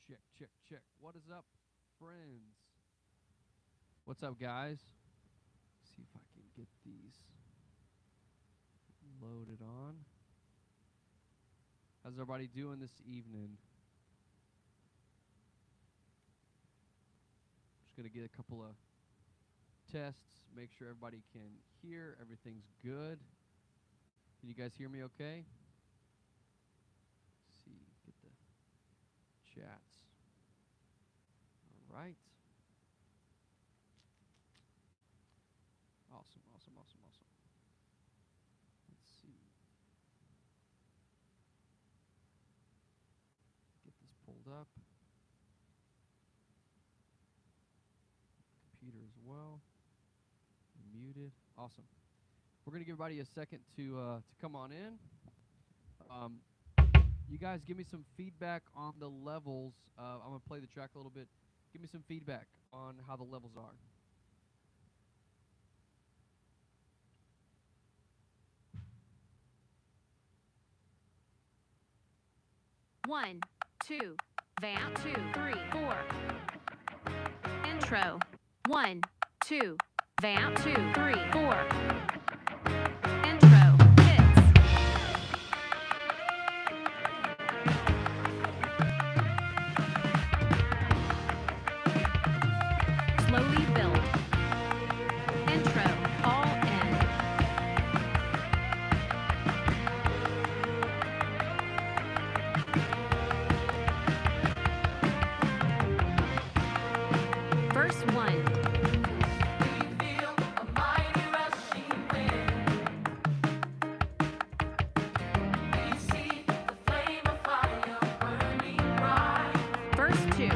Check, check, check. What is up, friends? What's up, guys? See if I can get these loaded on. How's everybody doing this evening? Just going to get a couple of tests, make sure everybody can hear, everything's good. Can you guys hear me okay? Let's see, get the chats. All right. Awesome, awesome, awesome, awesome. Let's see. Get this pulled up. Computer as well. Muted. Awesome. We're going to give everybody a second to come on in. You guys give me some feedback on the levels. I'm going to play the track a little bit. Give me some feedback on how the levels are. One, two, vamp, 2, 3, 4. Intro. 1, 2, vamp, 2, 3, 4. Intro. Hits. Slowly build. Intro. All in. Verse 1. Verse 2.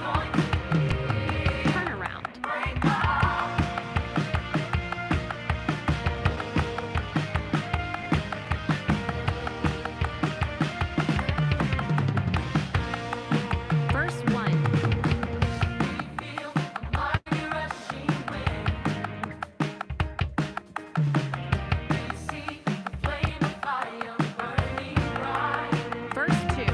Chorus. Turnaround. Verse 1. Verse 2.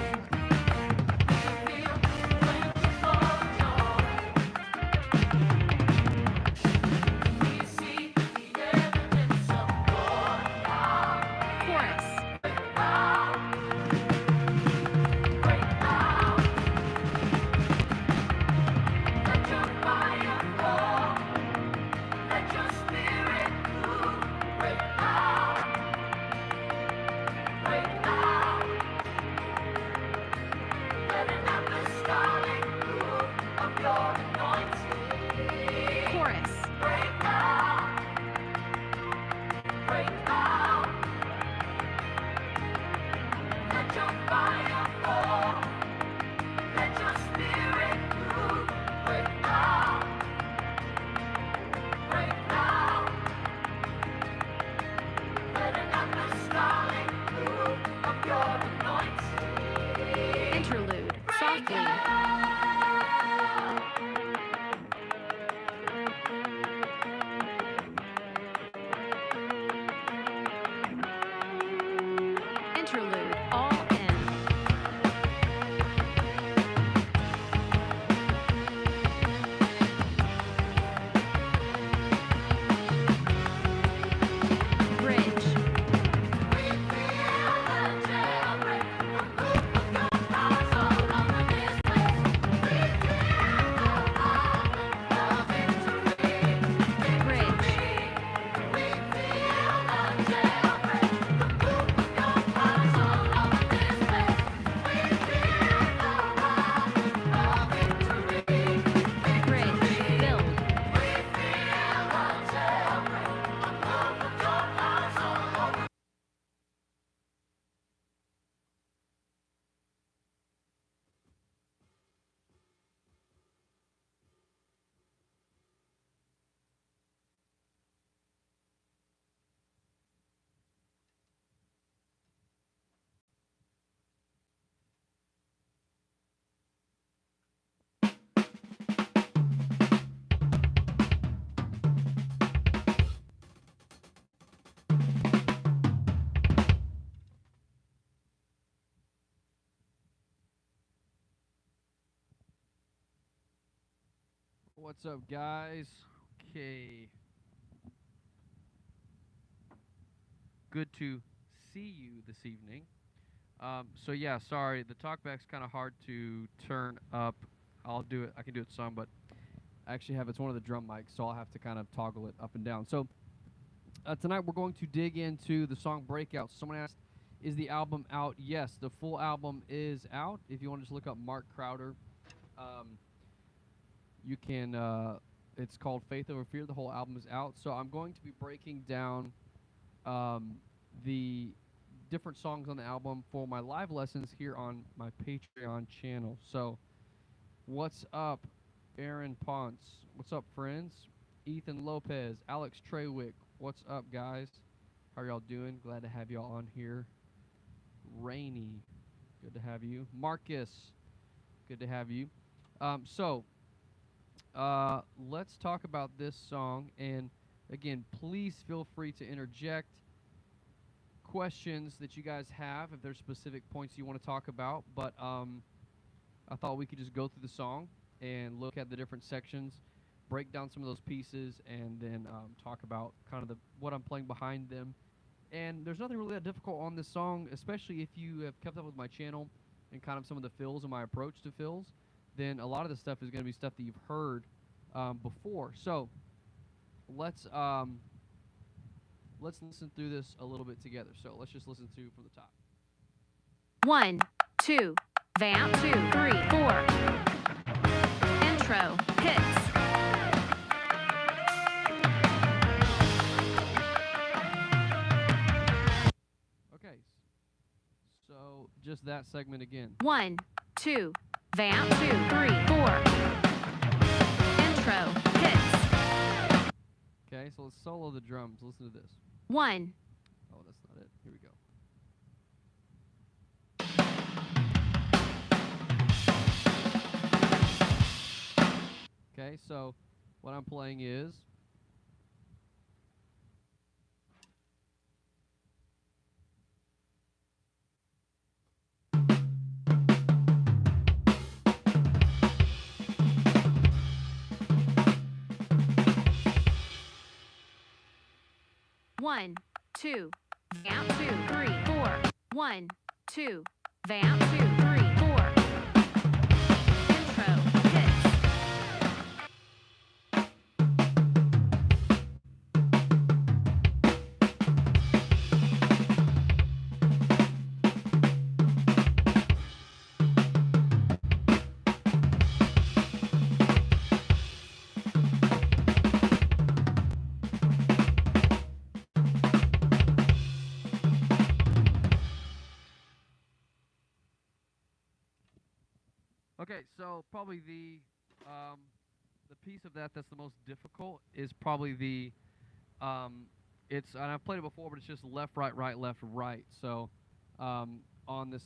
Chorus. Chorus. Interlude. Softly. Interlude. All in. Bridge. What's up, guys? Okay. Good to see you this evening. So yeah, sorry, the talkback's kind of hard to turn up. I'll do it. I can do it some, but I actually have it's one of the drum mics, so I'll have to kind of toggle it up and down. So tonight we're going to dig into the song Breakout. Someone asked, is the album out? Yes, the full album is out. If you want to just look up Mark Crowder, you can, it's called Faith Over Fear. The whole album is out. So I'm going to be breaking down the different songs on the album for my live lessons here on my Patreon channel. So what's up, Aaron Ponce? What's up, friends? Ethan Lopez, Alex Treywick. What's up, guys? How are y'all doing? Glad to have y'all on here. Rainy, good to have you. Marcus, good to have you. Let's talk about this song. And again, please feel free to interject questions that you guys have if there's specific points you want to talk about. But I thought we could just go through the song and look at the different sections, break down some of those pieces, and then talk about kind of what I'm playing behind them. And there's nothing really that difficult on this song, especially if you have kept up with my channel and kind of some of the fills and my approach to fills. Then a lot of the stuff is going to be stuff that you've heard before. So let's listen through this a little bit together. So let's just listen to from the top. 1, 2, vamp 2, 3, 4. Intro, hits. Okay, so just that segment again. 1, 2, vamp 2, 3, 4. Intro, hits. Okay, so let's solo the drums. Listen to this. 1. Oh, that's not it. Here we go. Okay, so what I'm playing is One, 2, vamp 2, 3, 4. 1, 2, vamp 2, 3, 4. Intro, hits. okay. So probably the piece of that's the most difficult is probably the it's, and I've played it before, but it's just left, right, left, right. So on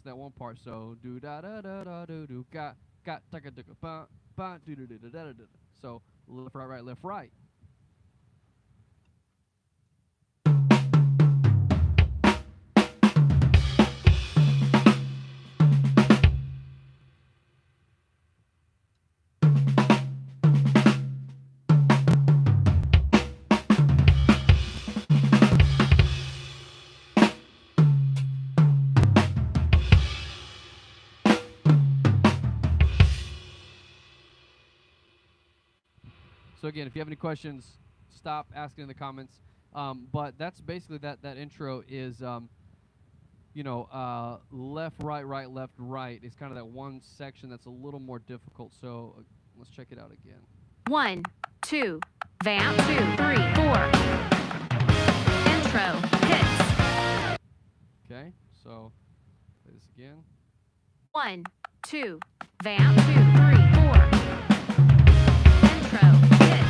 that one part, so do da da da da do do got taka taka ba ba do do do da da da. So left, right, left, right. So again, if you have any questions, stop asking in the comments. But that's basically that intro is, left, right, left, right is kind of that one section that's a little more difficult. So let's check it out again. 1, 2, vamp 2, 3, 4. Intro, hits. Okay, so play this again. 1, 2, vamp 2, 3, 4. Intro, hits.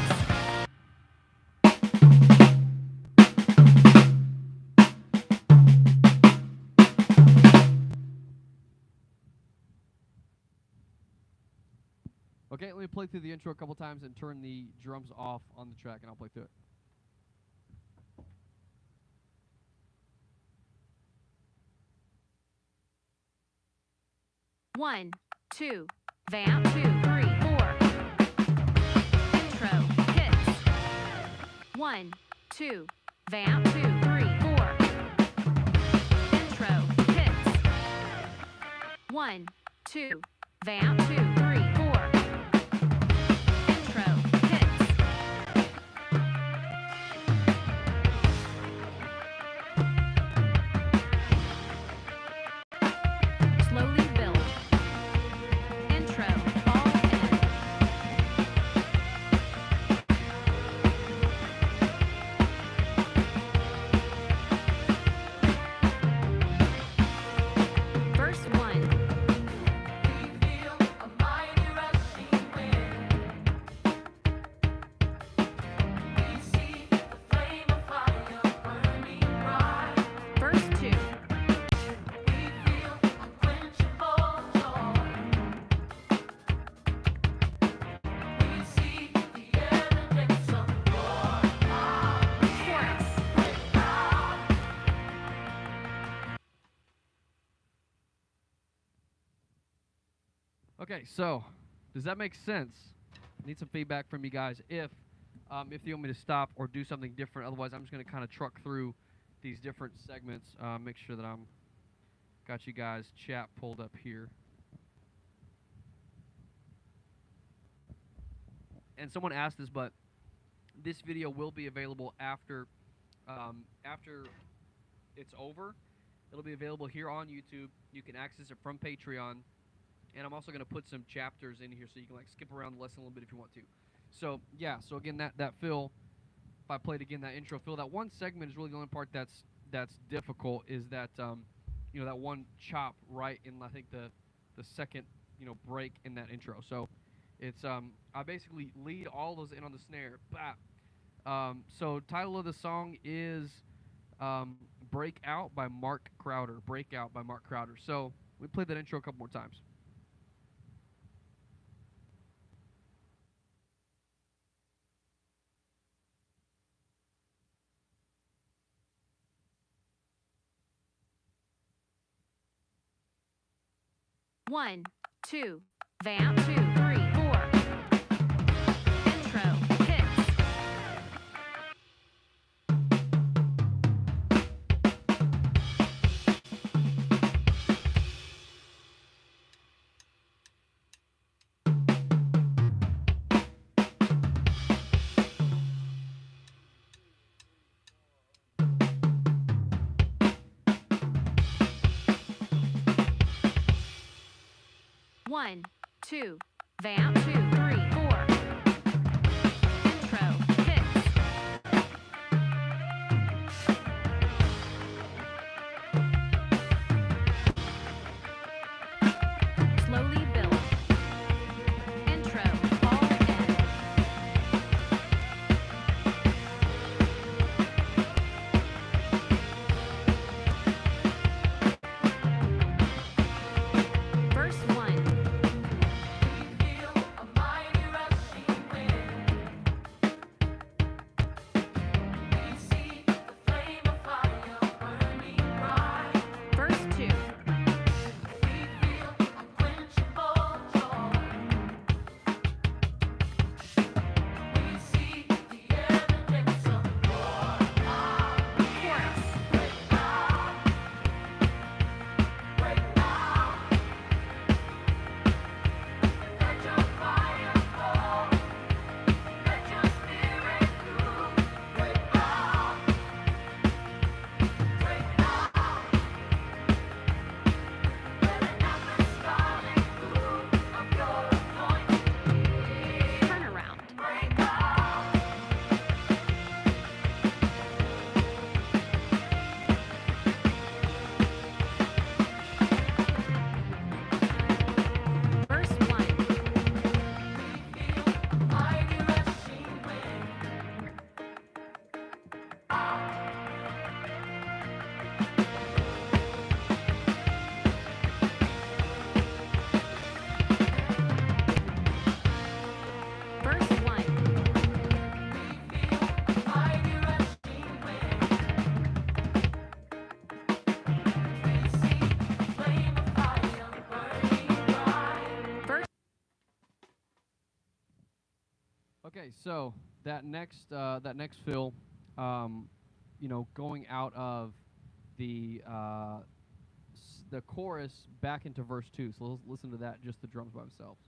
Okay, let me play through the intro a couple times and turn the drums off on the track, and I'll play through it. 1, 2, vamp 2, 3, 4. 1, 2, vamp 2, 3, 4. Intro, hits. 1, 2, vamp 2, 3, 4. Intro, hits. Slowly build. Intro, all in. Verse 1. Verse 2. Chorus. Okay, so does that make sense? Need some feedback from you guys if you want me to stop or do something different. Otherwise, I'm just going to kind of truck through these different segments. Make sure that I'm got you guys chat pulled up here. And someone asked this, but this video will be available after it's over. It'll be available here on YouTube. You can access it from Patreon. And I'm also going to put some chapters in here so you can like skip around the lesson a little bit if you want to. So yeah, so again that fill, if I played again that intro fill, that one segment is really the only part that's difficult, is that you know, that one chop right in, I think, the second, you know, break in that intro. So it's I basically lead all those in on the snare. So title of the song is Breakout by Mark Crowder. Breakout by Mark Crowder. So we played that intro a couple more times. One, 2, vamp 2, 3, 4. Intro, hits. One, 2, vamp 2, 3, 4. Intro, hits. Slowly build. Intro, all in. Verse 1. Okay, so that next fill, going out of the the chorus back into verse 2. So let's listen to that, just the drums by themselves.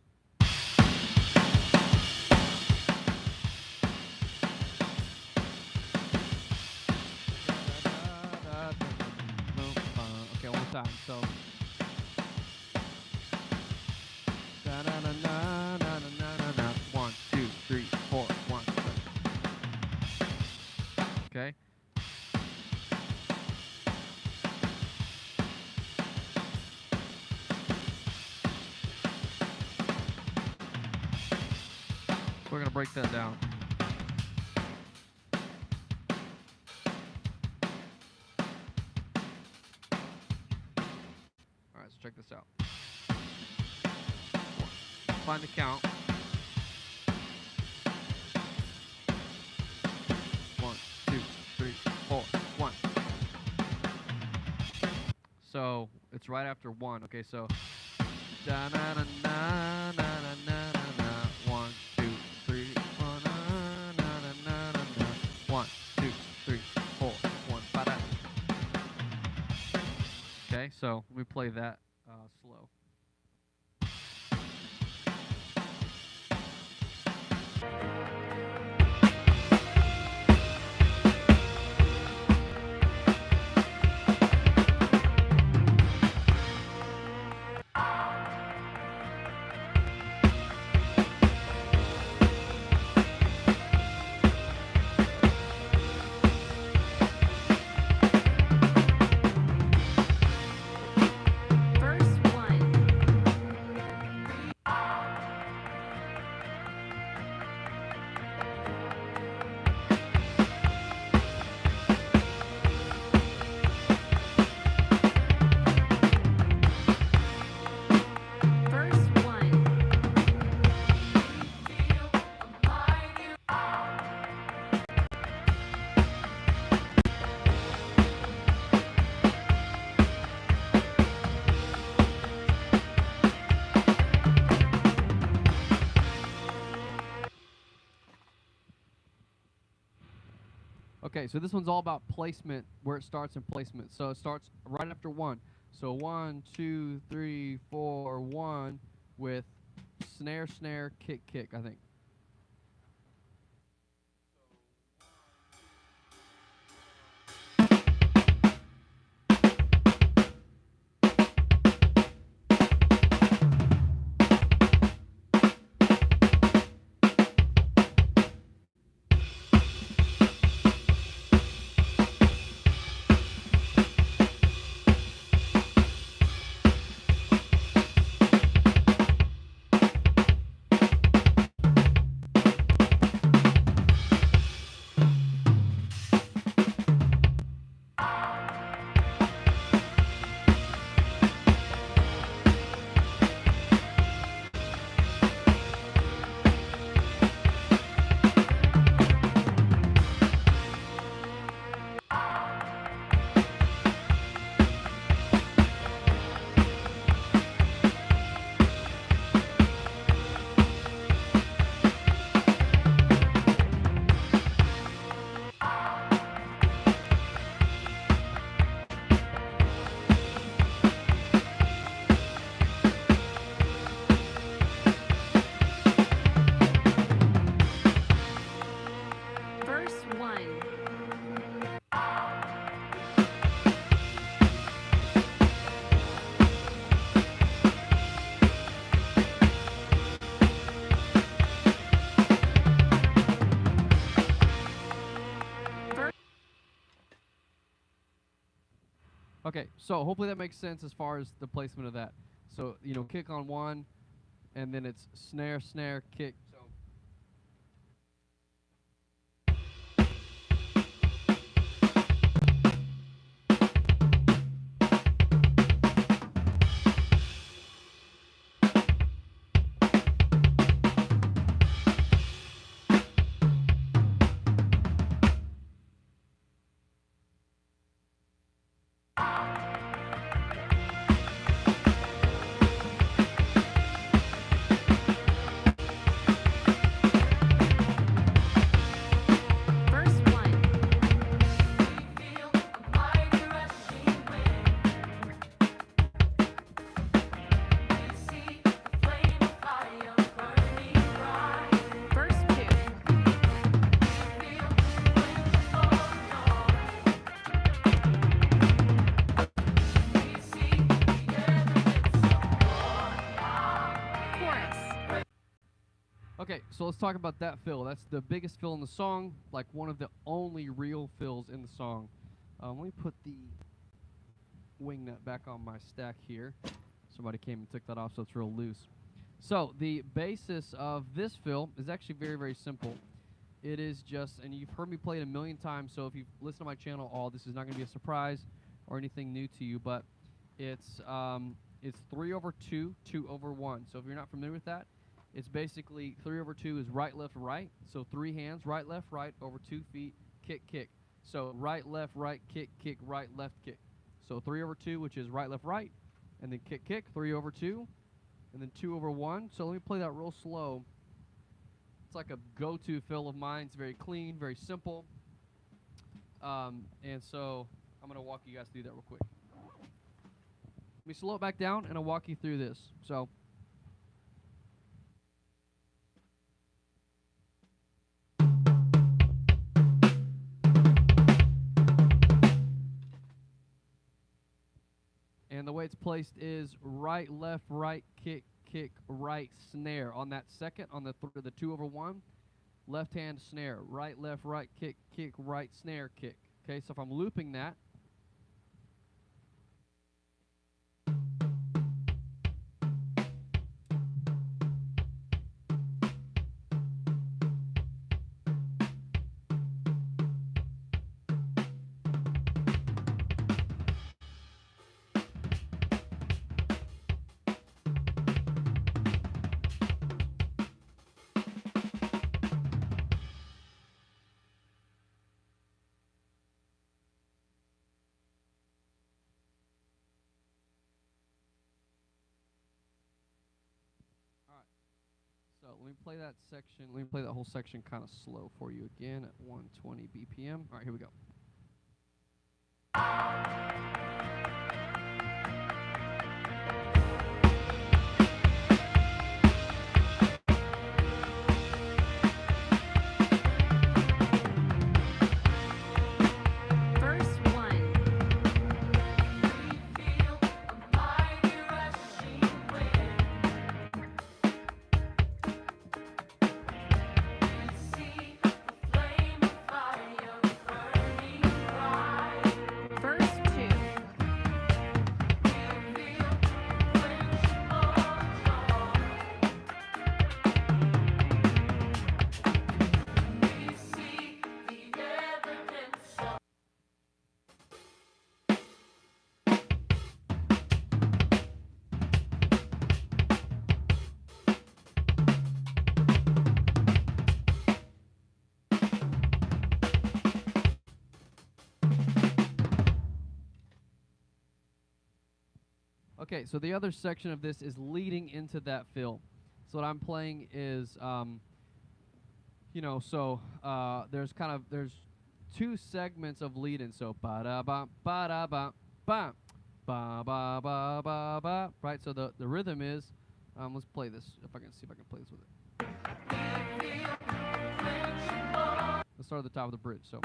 Okay, one more time. So. One, two, three, four, 1, 2. Okay. We're gonna break that down. All right, so check this out. Find the count. 1, 2, 3, 4, 1. So it's right after 1. Okay, so da na na na na na na na. 1, 2, 3, 4, na na na na na. 1, 2, 3, 4, 1, ba-da. Okay, so let me play that slow. Okay, so this one's all about placement, where it starts and placement. So it starts right after 1. So 1, 2, 3, 4, 1 with snare, snare, kick, kick, I think. Okay, so hopefully that makes sense as far as the placement of that. So, kick on 1, and then it's snare, snare, kick. Okay, so let's talk about that fill. That's the biggest fill in the song, like one of the only real fills in the song. Let me put the wing nut back on my stack here. Somebody came and took that off, so it's real loose. So the basis of this fill is actually very, very simple. It is just, and you've heard me play it a million times, so if you've listened to my channel all, this is not going to be a surprise or anything new to you, but it's 3/2, 2/1. So if you're not familiar with that, it's basically 3/2 is right, left, right. So 3 hands, right, left, right, over 2 feet, kick, kick. So right, left, right, kick, kick, right, left, kick. So 3/2, which is right, left, right, and then kick, kick, 3/2, and then 2/1. So let me play that real slow. It's like a go-to fill of mine. It's very clean, very simple. And so I'm going to walk you guys through that real quick. Let me slow it back down, and I'll walk you through this. So. And the way it's placed is right, left, right, kick, kick, right, snare. On that second, on the 2/1, left hand snare. Right, left, right, kick, kick, right, snare, kick. Okay, so if I'm looping that. So let me play that section. Let me play that whole section kind of slow for you again at 120 BPM. All right, here we go. Okay, so the other section of this is leading into that fill. So what I'm playing is, there's two segments of lead-in. So ba-da-ba, ba-da-ba, ba, ba-ba-ba-ba-ba. Right. So the rhythm is, let's play this. If I can see if I can play this with it. Let's start at the top of the bridge. So.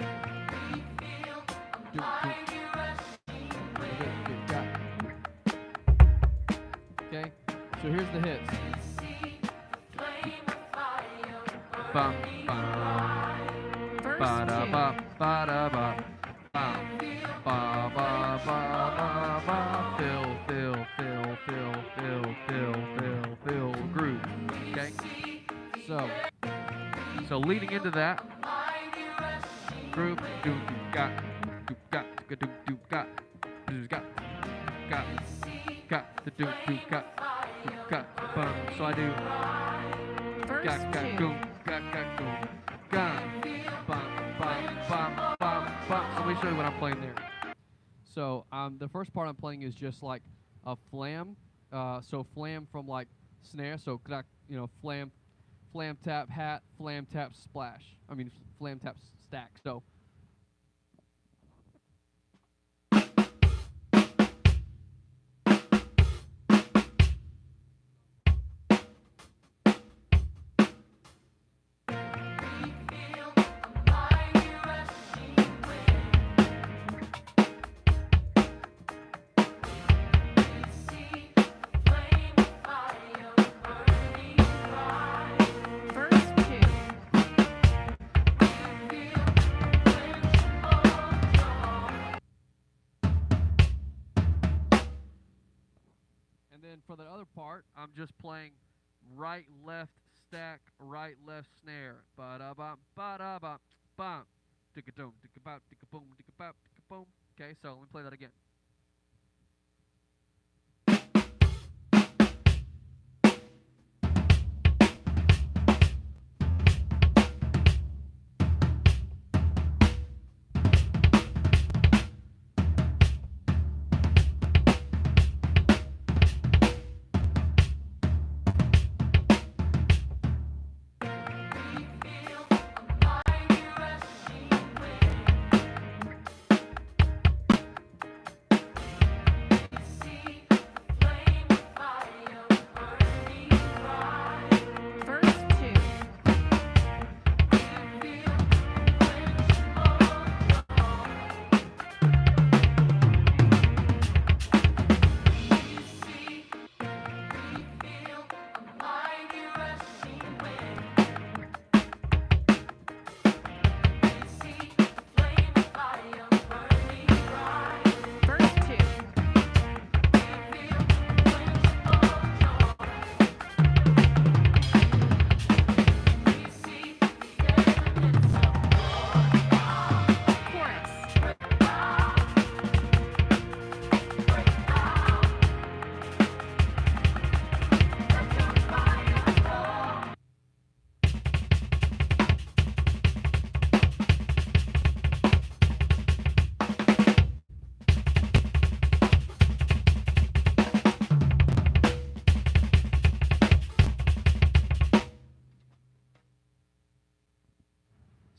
Okay, so here's the hits. Bum, bum. Ba da ba ba da ba. Bum. Ba ba ba ba ba. Fill, fill, fill, fill, fill, fill, fill, fill. Groove. Okay. So leading into that. Groove. Do got. Do got. Do got. Do got. Got. Got the do got bum. So I do got goom got goom got bum bum bum bum bum. So let me show you what I'm playing there. So the first part I'm playing is just like a flam. So flam from like snare. So flam tap hat, flam tap splash. I mean flam tap stack. So. First for the other part, I'm just playing right, left, stack, right, left, snare. Ba-da-bum, ba-da-bum, bum. Ticka-dum, ticka-bop, ticka-boom, ticka-bop, ticka-boom. Okay, so let me play that again.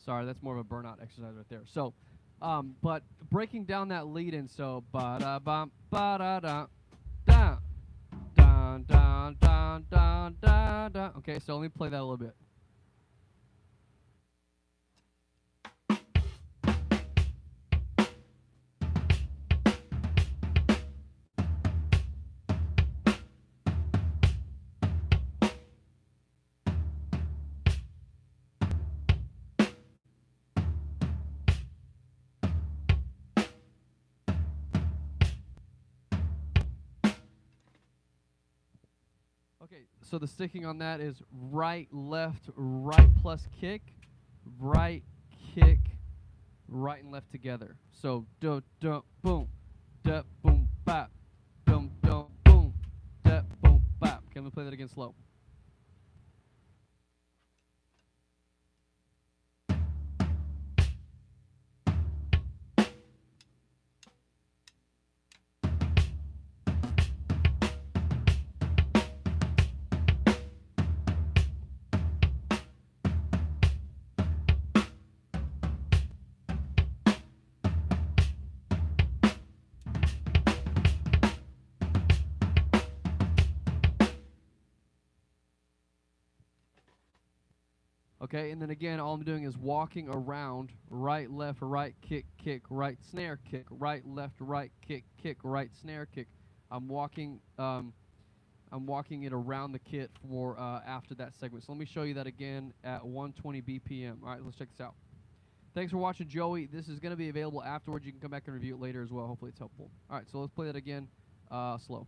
Sorry, that's more of a burnout exercise right there. So, but breaking down that lead in, so ba-da-bum, ba-da-da, da, dun, dun, dun, dun, dun, dun. Okay, so let me play that a little bit. Okay, so the sticking on that is right, left, right plus kick, right, kick, right and left together. So do do boom, da boom bap, dum dum boom, da boom bap. Okay, let me play that again slow. Okay, and then again, all I'm doing is walking around, right, left, right, kick, kick, right, snare, kick, right, left, right, kick, kick, right, snare, kick. I'm walking it around the kit for after that segment. So let me show you that again at 120 BPM. All right, let's check this out. Thanks for watching, Joey. This is going to be available afterwards. You can come back and review it later as well. Hopefully it's helpful. All right, so let's play that again slow.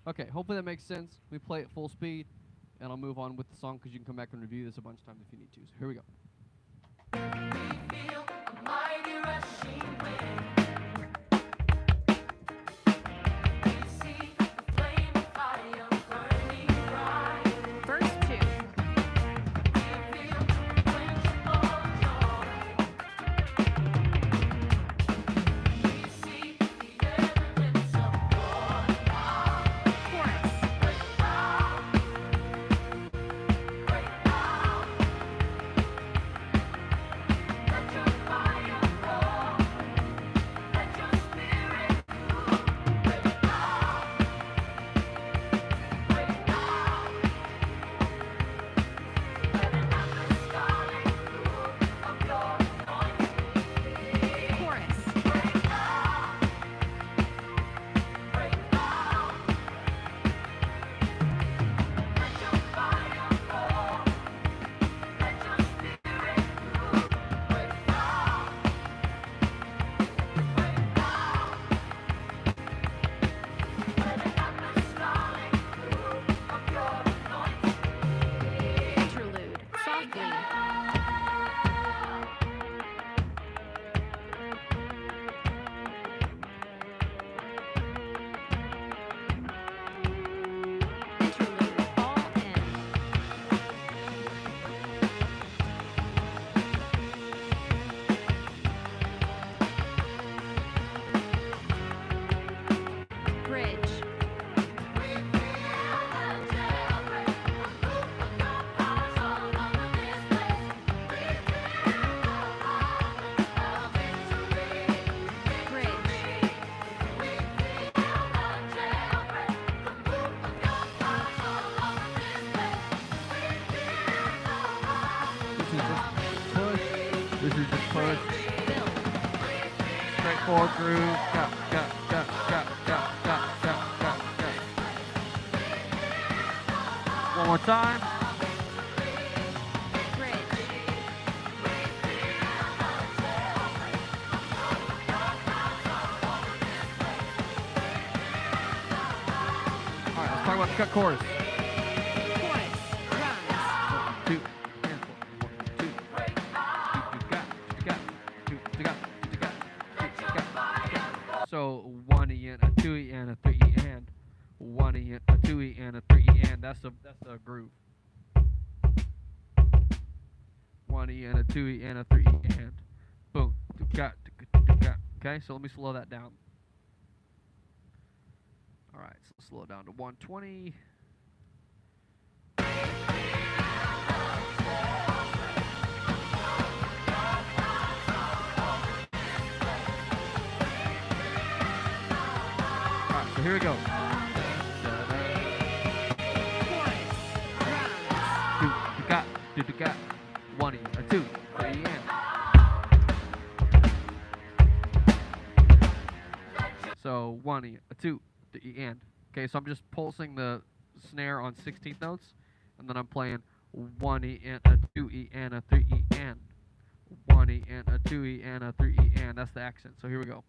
Okay, hopefully that makes sense. We play at full speed, and I'll move on with the song because you can come back and review this a bunch of times if you need to. So here we go. We feel a mighty rushing wind. chorus. Straightforward groove. One more time. All right, let's talk about the cut chorus. So 1E and a 2E and a 3E and 1E and a 2E and a 3E and that's the groove. 1E and a 2E and a 3E and boom. Okay, so let me slow that down. All right, so slow it down to 120. So here we go. Got 1E, a 2, 3E and. So 1E, a 2, 3E and. Okay, so I'm just pulsing the snare on 16th notes, and then I'm playing 1E and a 2E and a 3E and. 1E and a 2E and a 3E and. That's the accent. So here we go.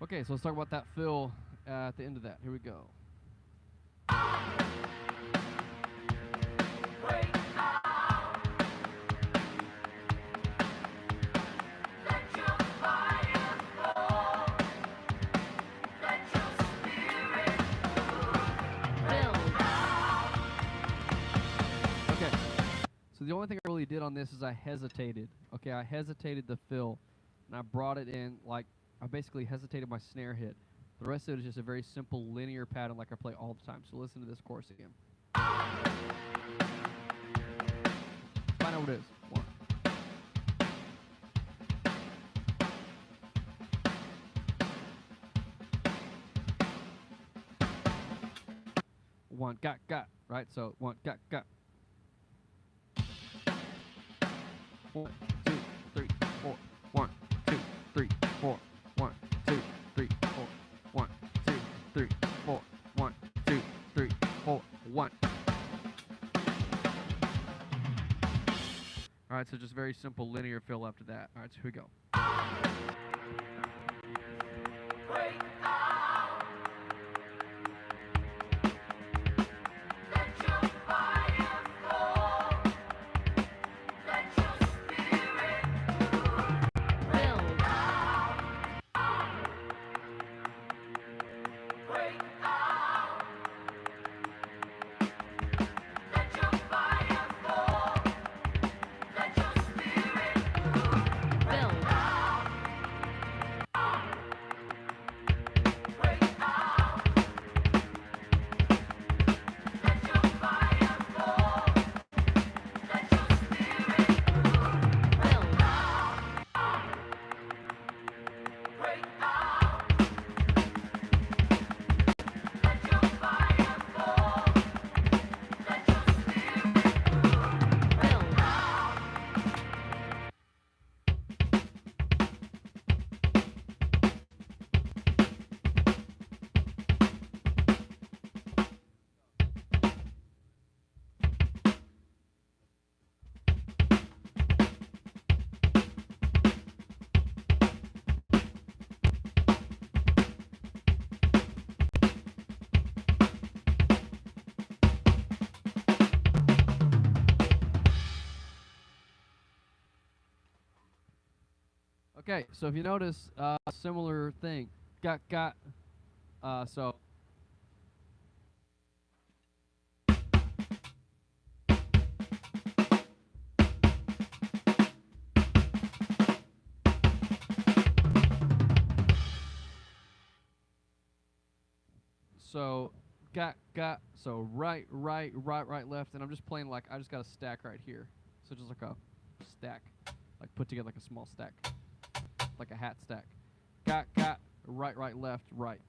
Okay, so let's talk about that fill at the end of that. Here we go. Okay, so the only thing I really did on this is I hesitated. Okay, I hesitated the fill, and I brought it in like I basically hesitated my snare hit. The rest of it is just a very simple linear pattern like I play all the time. So listen to this chorus again. Find out what it is. 1. Got, right? So 1, got. 1, 2, 3, 4. 1, 2, 3, 4. 1, 2, 3, 4. 1, 2, 3, 4. 1, 2, 3, 4. 1. All right, so just very simple linear fill after that. All right, so here we go. Okay, so if you notice, similar thing. Got. So So so right, left, and I'm just playing like I just got a stack right here. So just like a stack, like put together like a small stack, like a hat stack. Got right, left, right.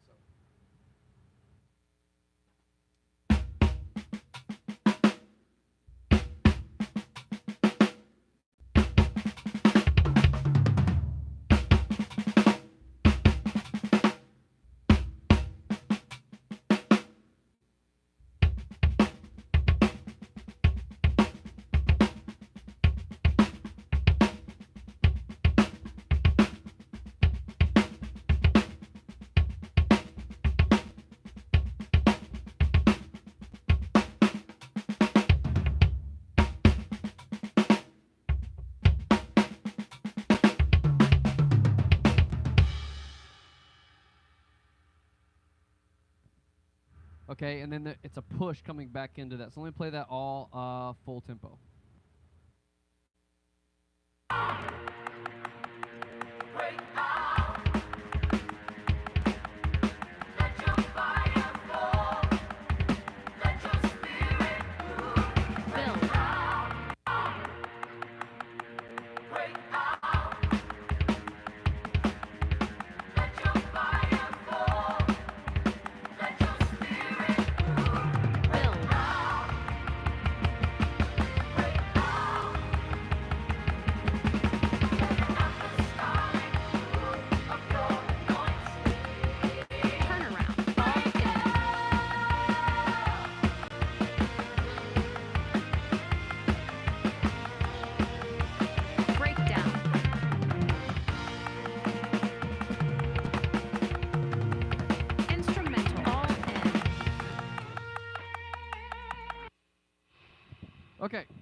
Okay, and then it's a push coming back into that. So let me play that all full tempo. Okay. Do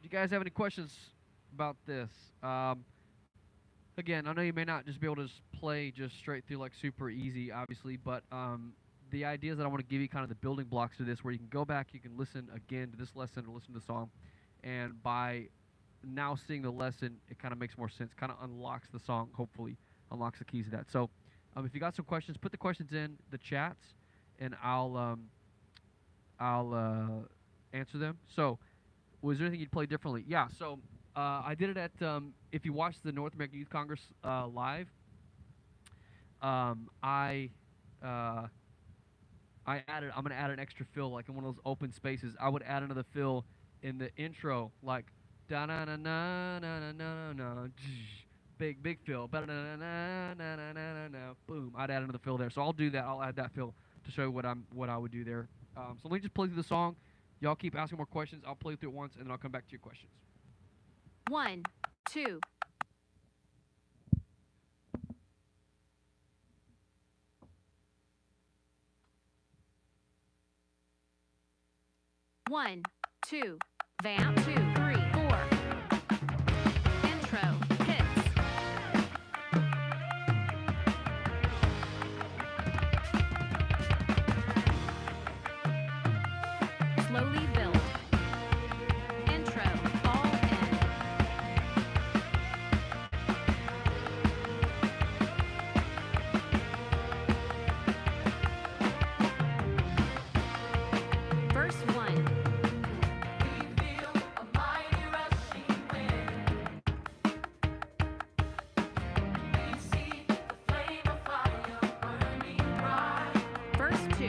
you guys have any questions about this? Again, I know you may not just be able to just play just straight through like super easy, obviously, but the idea is that I want to give you kind of the building blocks to this, where you can go back, you can listen again to this lesson or listen to the song, and by now seeing the lesson, it kind of makes more sense, kind of unlocks the song, hopefully, unlocks the keys to that. So if you got some questions, put the questions in the chats, and I'll answer them. So, was there anything you'd play differently? Yeah, so I did it at, if you watched the North American Youth Congress live, I added, I'm going to add an extra fill, like in one of those open spaces. I would add another fill in the intro, like, da-na-na-na-na-na-na-na-na, big fill, ba-da-na-na-na-na-na-na-na, boom. I'd add another fill there. So I'll do that. I'll add that fill to show you what I would do there. So let me just play through the song. Y'all keep asking more questions. I'll play through it once, and then I'll come back to your questions. 1, 2. One, two, vamp, 2, 3, 4. Intro, hits. Slowly build. Intro, all in. Verse 1. Verse 2. Chorus.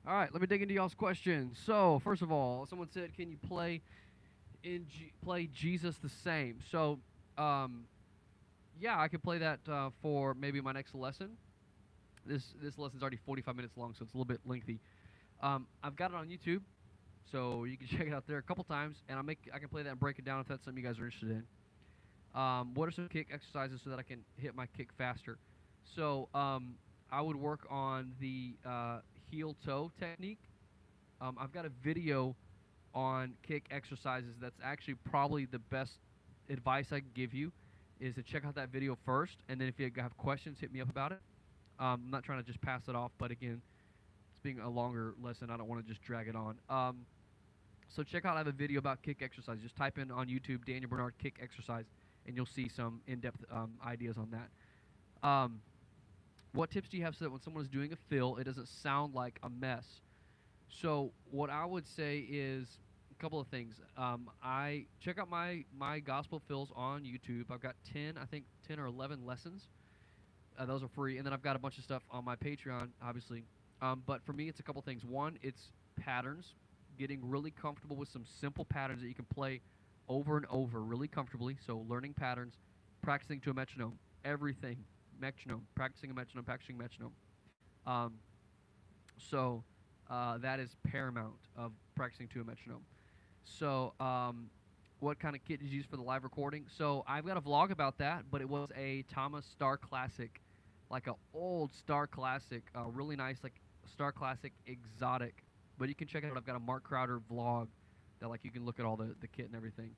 All right, let me dig into y'all's questions. So, first of all, someone said, "Can you play Jesus the Same?" So, um, yeah, I could play that for maybe my next lesson. This lesson's already 45 minutes long, so it's a little bit lengthy. I've got it on YouTube, so you can check it out there a couple times, and I can play that and break it down if that's something you guys are interested in. What are some kick exercises so that I can hit my kick faster? So I would work on the heel toe technique. I've got a video on kick exercises that's actually probably the best advice I can give you is to check out that video first, and then if you have questions, hit me up about it. I'm not trying to just pass it off, but again, it's being a longer lesson. I don't want to just drag it on. So check out, I have a video about kick exercise. Just type in on YouTube, Daniel Bernard kick exercise, and you'll see some in-depth ideas on that. What tips do you have so that when someone is doing a fill, it doesn't sound like a mess? So what I would say is a couple of things. I check out my gospel fills on YouTube. I've got 10 or 11 lessons. Those are free, and then I've got a bunch of stuff on my Patreon, obviously. But for me, it's a couple things. One, it's patterns, getting really comfortable with some simple patterns that you can play over and over really comfortably. So learning patterns, practicing to a metronome, everything, metronome, practicing a metronome, practicing a metronome. So that is paramount of practicing to a metronome. So what kind of kit did you use for the live recording? So I've got a vlog about that, but it was a Thomas Star Classic, like an old Star Classic, really nice, like Star Classic exotic. But you can check it out. I've got a Mark Crowder vlog that like you can look at all the kit and everything.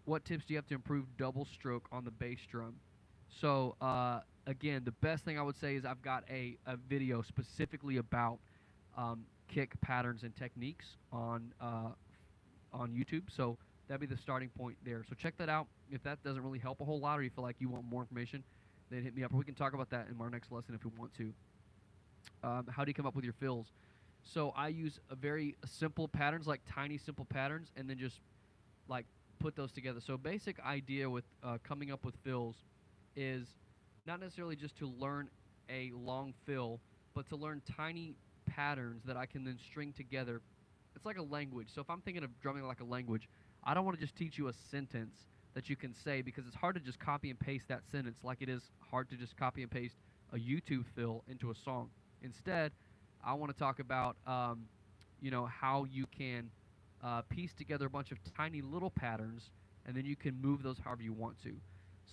What tips do you have to improve double stroke on the bass drum? So again, the best thing I would say is I've got a video specifically about kick patterns and techniques on YouTube. So that'd be the starting point there. So check that out. If that doesn't really help a whole lot, or you feel like you want more information, then hit me up. Or we can talk about that in our next lesson if you want to. How do you come up with your fills? So I use a very simple patterns, like tiny simple patterns, and then just like put those together. So basic idea with coming up with fills is not necessarily just to learn a long fill, but to learn tiny patterns that I can then string together. It's like a language. So if I'm thinking of drumming like a language, I don't want to just teach you a sentence that you can say, because it's hard to just copy and paste that sentence like it is hard to just copy and paste a YouTube fill into a song. Instead, I want to talk about how you can piece together a bunch of tiny little patterns, and then you can move those however you want to.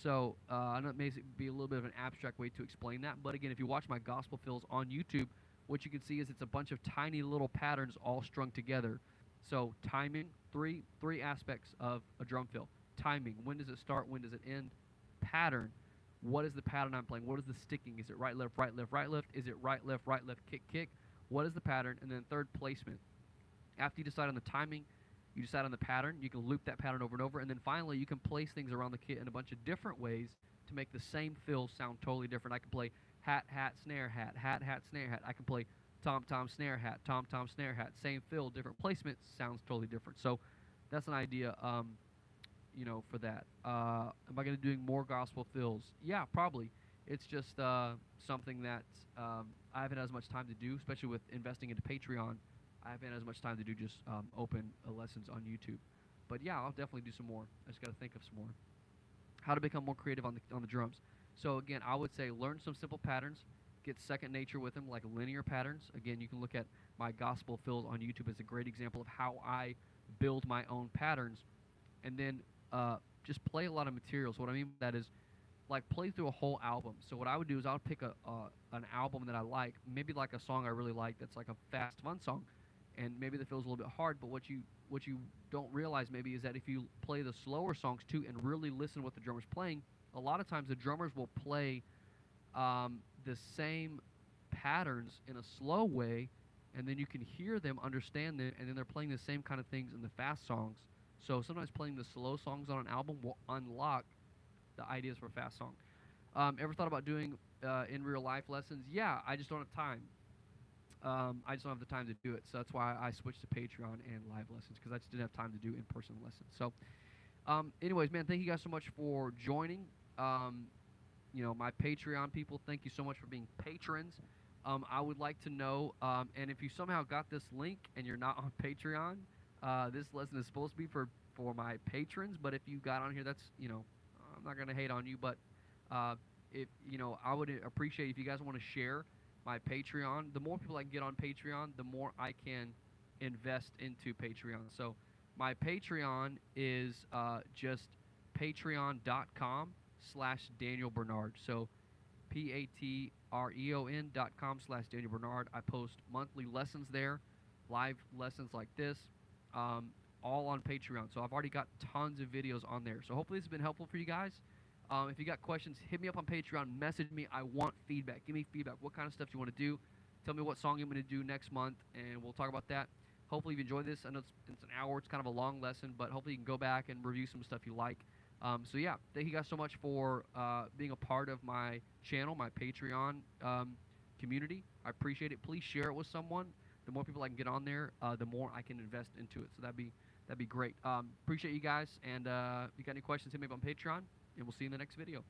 So I know it may be a little bit of an abstract way to explain that, but again, if you watch my gospel fills on YouTube, what you can see is it's a bunch of tiny little patterns all strung together. So timing, three aspects of a drum fill. Timing, when does it start, when does it end? Pattern, what is the pattern I'm playing? What is the sticking? Is it right, left, right, left, right, left? Is it right, left, kick, kick? What is the pattern? And then third, placement. After you decide on the timing, you decide on the pattern, you can loop that pattern over and over, and then finally you can place things around the kit in a bunch of different ways to make the same fill sound totally different. I can play hat, hat, snare, hat, hat, hat, snare, hat. I can play tom, tom, snare, hat, tom, tom, snare, hat. Same fill, different placement, sounds totally different. So that's an idea, for that. Am I going to be doing more gospel fills? Yeah, probably. It's just something that I haven't had as much time to do, especially with investing into Patreon. I haven't had as much time to do just open lessons on YouTube. But yeah, I'll definitely do some more. I just got to think of some more. How to become more creative on the drums. So again, I would say learn some simple patterns. Get second nature with them, like linear patterns. Again, you can look at my gospel fills on YouTube as a great example of how I build my own patterns. And then just play a lot of materials. What I mean by that is, like, play through a whole album. So what I would do is I would pick an album that I like, maybe like a song I really like that's like a fast, fun song, and maybe the fill's a little bit hard, but what you don't realize maybe is that if you play the slower songs too and really listen what the drummer's playing, a lot of times the drummers will play the same patterns in a slow way, and then you can hear them, understand them, and then they're playing the same kind of things in the fast songs. So sometimes playing the slow songs on an album will unlock the ideas for a fast song. Ever thought about doing in real life lessons? Yeah, I just don't have time. I just don't have the time to do it. So that's why I switched to Patreon and live lessons, because I just didn't have time to do in-person lessons. So anyways, man, thank you guys so much for joining. My Patreon people, thank you so much for being patrons. I would like to know, and if you somehow got this link and you're not on Patreon, this lesson is supposed to be for my patrons. But if you got on here, that's, I'm not gonna hate on you, but if I would appreciate if you guys want to share my Patreon. The more people I can get on Patreon, the more I can invest into Patreon. So my Patreon is just patreon.com/Daniel Bernard. So patreon.com/Daniel Bernard. I post monthly lessons there, live lessons like this, all on Patreon. So I've already got tons of videos on there. So hopefully this has been helpful for you guys. If you got questions, hit me up on Patreon. Message me. I want feedback. Give me feedback. What kind of stuff you want to do? Tell me what song I'm going to do next month, and we'll talk about that. Hopefully you enjoyed this. I know it's an hour. It's kind of a long lesson, but hopefully you can go back and review some stuff you like. So yeah, thank you guys so much for being a part of my channel, my Patreon community. I appreciate it. Please share it with someone. The more people I can get on there, the more I can invest into it. So that'd be great. Appreciate you guys. And if you got any questions, hit me up on Patreon, and we'll see you in the next video.